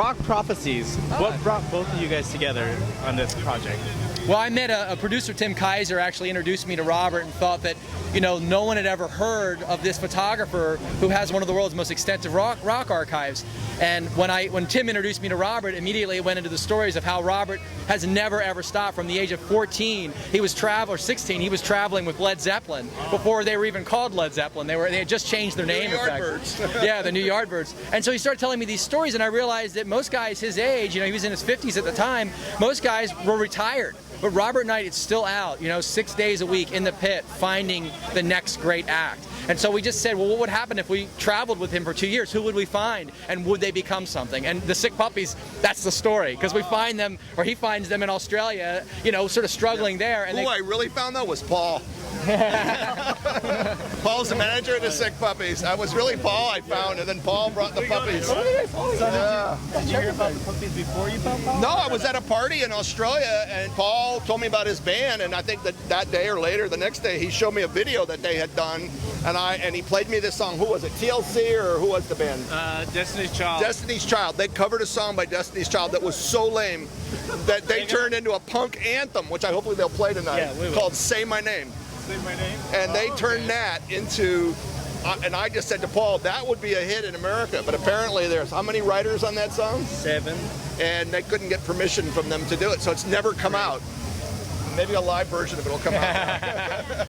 Rock Prophecies. What brought both of you guys together on this project? Well, I met a producer, Tim Kaiser, actually introduced me to Robert and thought that, you know, no one had ever heard of this photographer who has one of the world's most extensive rock archives. And when Tim introduced me to Robert, immediately it went into the stories of how Robert has never ever stopped. From the age of 14, he was or 16, he was traveling with Led Zeppelin before they were even called Led Zeppelin. They had just changed their name. New Yardbirds. Yeah, the New Yardbirds. And so he started telling me these stories, and I realized that most guys his age, you know, he was in his 50s at the time, most guys were retired. But Robert Knight is still out, you know, 6 days a week in the pit finding the next great act. And so we just said, well, what would happen if we traveled with him for 2 years? Who would we find? And would they become something? And the Sick Puppies, that's the story. Because we find them, or he finds them in Australia, you know, sort of struggling there. And Who I really found, though, was Paul. Paul's the manager of the Sick Puppies. I was really Paul I found, and then Paul brought the puppies. So did you hear about the puppies before you found Paul? No, I was at a party in Australia, and Paul told me about his band, and I think that day or later, the next day, he showed me a video that they had done, and he played me this song. Who was it, TLC, or who was the band? Destiny's Child. Destiny's Child. They covered a song by Destiny's Child that was so lame that they turned into a punk anthem, which hopefully they'll play tonight, called Say My Name. Say My Name? And they turned that into, and I just said to Paul, that would be a hit in America. But apparently there's how many writers on that song? 7. And they couldn't get permission from them to do it, so it's never come out. Maybe a live version of it will come out.